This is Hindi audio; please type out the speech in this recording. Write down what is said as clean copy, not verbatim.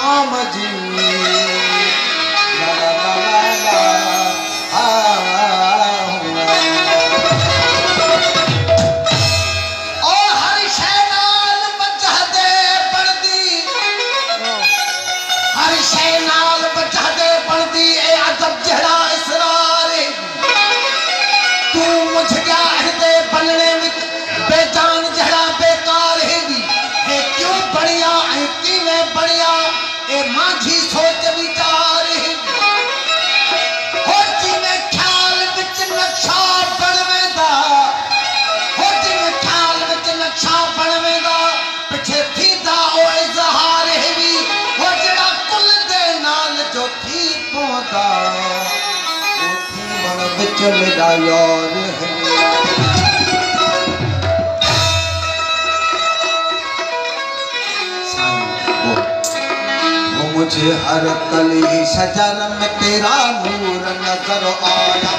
नाम जी ला ला ला ला ओ हर शै नाल वजह दे पड़दी हर शै नाल वजह दे पड़दी ए अदब जड़ा इसरार तू मुझ गया दे बनने विच बेजान जड़ा बेकार है क्यों बढ़िया है किवें बढ़िया ए माझी सोच विचार है हो जिवें ख्याल विच नक्शा बनवेंदा हो जिवें ख्याल विच नक्शा बनवेंदा पिछे थींदा ओ इज़हार है भी हो जड़ा कुल दे नाल जो थी पौंदा ओ थी मन विच मेरा यार है मुझे हर कली शजर में तेरा नूर नजर आया